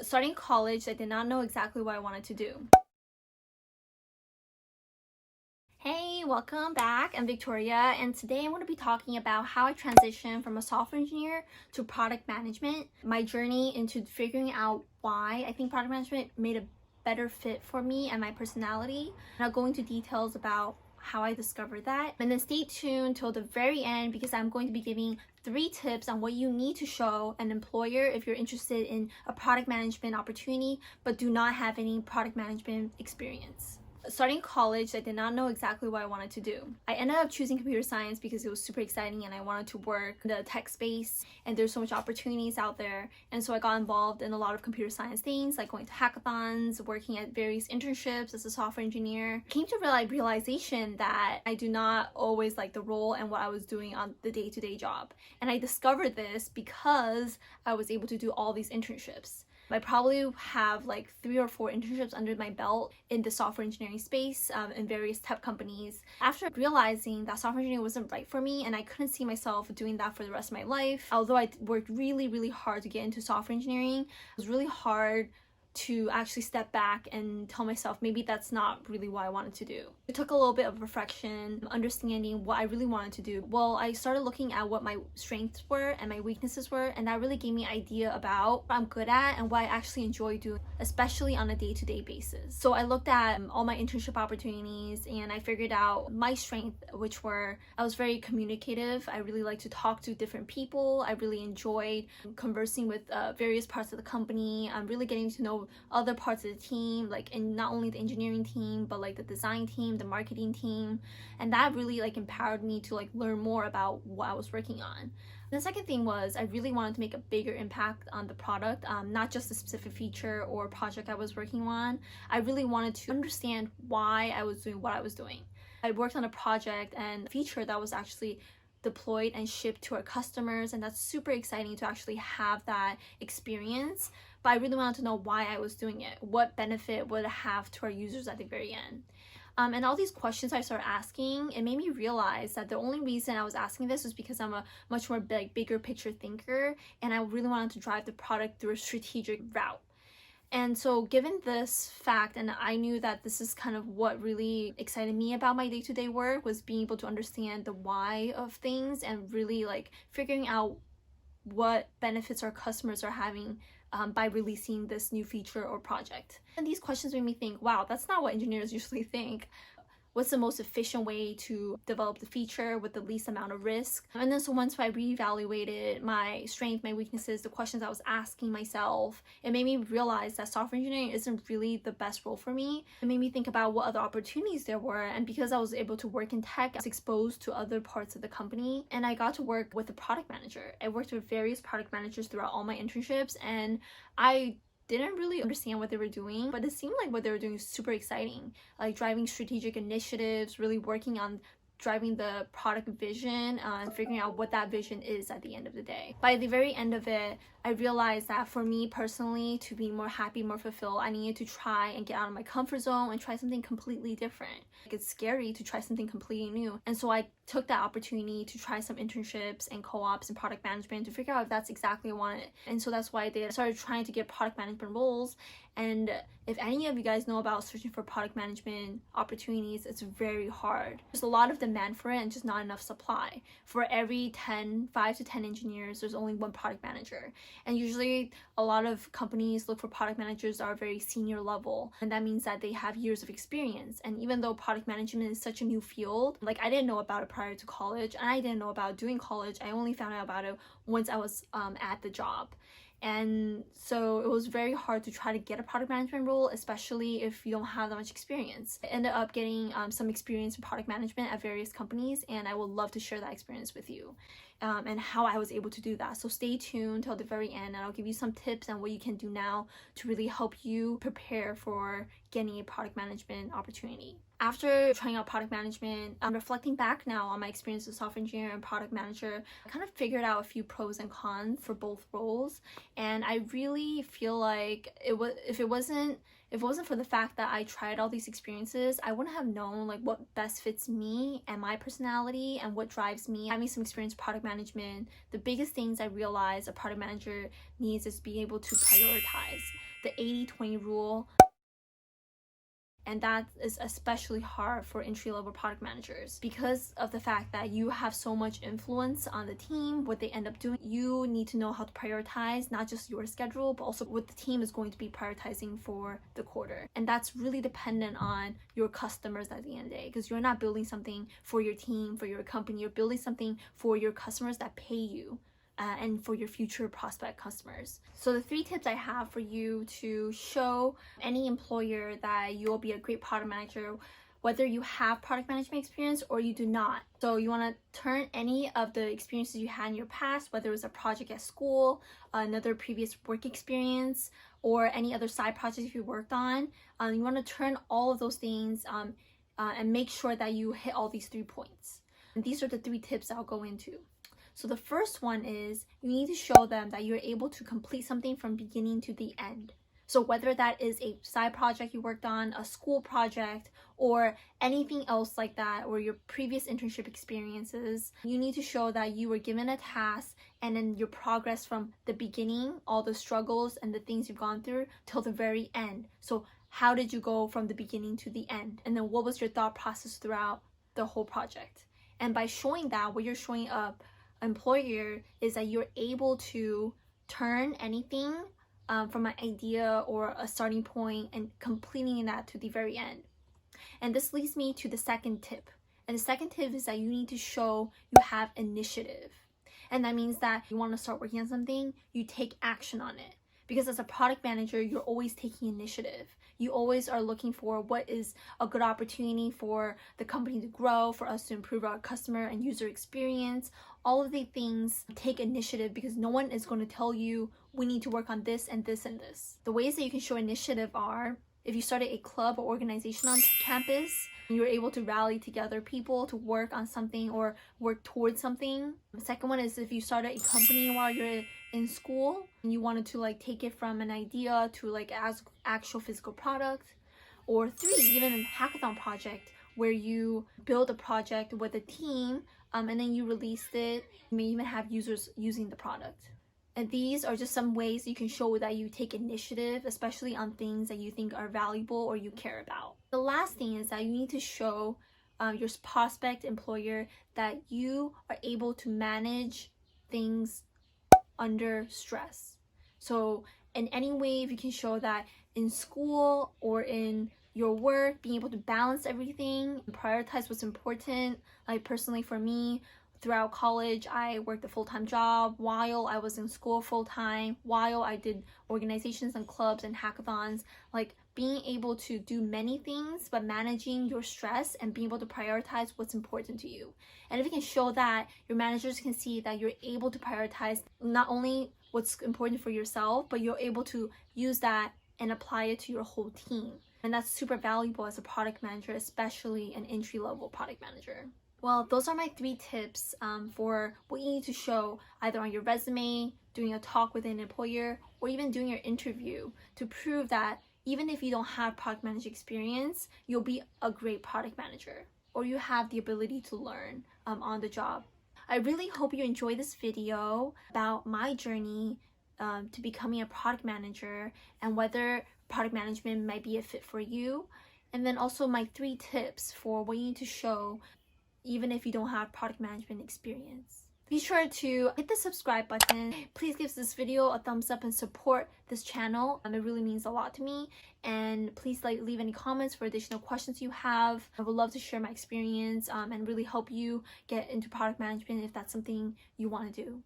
Starting college, I did not know exactly what I wanted to do. Hey, welcome back. I'm Victoria, and today I'm going to be talking about how I transitioned from a software engineer to product management, my journey into figuring out why I think product management made a better fit for me and my personality. And I'll go into details about how I discovered that. And then stay tuned till the very end because I'm going to be giving 3 tips on what you need to show an employer if you're interested in a product management opportunity but do not have any product management experience. Starting college, I did not know exactly what I wanted to do. I ended up choosing computer science because it was super exciting and I wanted to work in the tech space and there's so much opportunities out there. And so I got involved in a lot of computer science things like going to hackathons, working at various internships as a software engineer. I came to realization that I do not always like the role and what I was doing on the day-to-day job. And I discovered this because I was able to do all these internships. I probably have like 3 or 4 internships under my belt in the software engineering space in various tech companies. After realizing that software engineering wasn't right for me and I couldn't see myself doing that for the rest of my life, although I worked really hard to get into software engineering, it was really hard to actually step back and tell myself maybe that's not really what I wanted to do. It took a little bit of reflection, understanding what I really wanted to do. Well, I started looking at what my strengths were and my weaknesses were, and that really gave me an idea about what I'm good at and what I actually enjoy doing, especially on a day-to-day basis. So I looked at all my internship opportunities and I figured out my strength, which were I was very communicative. I really like to talk to different people. I really enjoyed conversing with various parts of the company. I'm really getting to know other parts of the team, like in not only the engineering team but like the design team, the marketing team, and that really like empowered me to like learn more about what I was working on. The second thing was I really wanted to make a bigger impact on the product, not just a specific feature or project I was working on. I really wanted to understand why I was doing what I was doing. I worked on a project and feature that was actually deployed and shipped to our customers, and that's super exciting to actually have that experience. But I really wanted to know why I was doing it. What benefit would it have to our users at the very end? And all these questions I started asking, it made me realize that the only reason I was asking this was because I'm a much more bigger picture thinker, and I really wanted to drive the product through a strategic route. And so given this fact, and I knew that this is kind of what really excited me about my day-to-day work, was being able to understand the why of things and really like figuring out what benefits our customers are having by releasing this new feature or project. And these questions made me think, wow, that's not what engineers usually think. What's the most efficient way to develop the feature with the least amount of risk? And then so once I reevaluated my strengths, my weaknesses, the questions I was asking myself, it made me realize that software engineering isn't really the best role for me. It made me think about what other opportunities there were, and because I was able to work in tech, I was exposed to other parts of the company, and I got to work with a product manager. I worked with various product managers throughout all my internships, and I didn't really understand what they were doing, but it seemed like what they were doing was super exciting, like driving strategic initiatives, really working on driving the product vision and figuring out what that vision is at the end of the day. By the very end of it, I realized that for me personally, to be more happy, more fulfilled, I needed to try and get out of my comfort zone and try something completely different. Like, it's scary to try something completely new. And so I took that opportunity to try some internships and co-ops and product management to figure out if that's exactly what I wanted. And so that's why I did. I started trying to get product management roles. And if any of you guys know about searching for product management opportunities, it's very hard. There's a lot of demand for it and just not enough supply. For every 5 to 10 engineers, there's only 1 product manager. And usually a lot of companies look for product managers that are very senior level, and that means that they have years of experience. And even though product management is such a new field, like I didn't know about it prior to college, and I didn't know about doing college. I only found out about it once I was at the job. And so it was very hard to try to get a product management role, especially if you don't have that much experience. I ended up getting some experience in product management at various companies, and I would love to share that experience with you and how I was able to do that. So stay tuned till the very end, and I'll give you some tips on what you can do now to really help you prepare for getting a product management opportunity. After trying out product management, I'm reflecting back now on my experience as a software engineer and product manager. I kind of figured out a few pros and cons for both roles, and I really feel like if it wasn't If it wasn't for the fact that I tried all these experiences, I wouldn't have known like what best fits me and my personality and what drives me. Having some experience in product management, the biggest things I realized a product manager needs is be able to prioritize the 80-20 rule. And that is especially hard for entry-level product managers because of the fact that you have so much influence on the team, what they end up doing. You need to know how to prioritize not just your schedule, but also what the team is going to be prioritizing for the quarter. And that's really dependent on your customers at the end of the day, because you're not building something for your team, for your company. You're building something for your customers that pay you. And for your future prospect customers. So the 3 tips I have for you to show any employer that you'll be a great product manager, whether you have product management experience or you do not. So you want to turn any of the experiences you had in your past, whether it was a project at school, another previous work experience, or any other side projects you worked on. You want to turn all of those things and make sure that you hit all these 3 points. And these are the 3 tips I'll go into. So the first one is you need to show them that you're able to complete something from beginning to the end. So whether that is a side project you worked on, a school project, or anything else like that, or your previous internship experiences, you need to show that you were given a task and then your progress from the beginning, all the struggles and the things you've gone through, till the very end. So how did you go from the beginning to the end? And then what was your thought process throughout the whole project? And by showing that, what you're showing up employer is that you're able to turn anything from an idea or a starting point and completing that to the very end. And this leads me to the second tip. And the second tip is that you need to show you have initiative. And that means that you want to start working on something, you take action on it. Because as a product manager, you're always taking initiative. You always are looking for what is a good opportunity for the company to grow, for us to improve our customer and user experience. All of the things take initiative because no one is going to tell you we need to work on this and this and this. The ways that you can show initiative are if you started a club or organization on campus, and you're able to rally together people to work on something or work towards something. The second one is if you started a company while you're in school and you wanted to like take it from an idea to like as actual physical product. Or 3, even a hackathon project where you build a project with a team and then you released it. You may even have users using the product. And these are just some ways you can show that you take initiative, especially on things that you think are valuable or you care about. The last thing is that you need to show your prospect employer that you are able to manage things under stress. So in any way, if you can show that in school or in your work, being able to balance everything, prioritize what's important. Like personally for me, throughout college, I worked a full-time job while I was in school full-time, while I did organizations and clubs and hackathons. Like being able to do many things, but managing your stress and being able to prioritize what's important to you. And if you can show that, your managers can see that you're able to prioritize not only what's important for yourself, but you're able to use that and apply it to your whole team. And that's super valuable as a product manager, especially an entry-level product manager. Well, those are my 3 tips for what you need to show either on your resume, doing a talk with an employer, or even doing your interview to prove that even if you don't have product management experience, you'll be a great product manager or you have the ability to learn on the job. I really hope you enjoyed this video about my journey to becoming a product manager and whether product management might be a fit for you. And then also my 3 tips for what you need to show even if you don't have product management experience. Be sure to hit the subscribe button. Please give this video a thumbs up and support this channel. It really means a lot to me. And please leave any comments for additional questions you have. I would love to share my experience and really help you get into product management if that's something you want to do.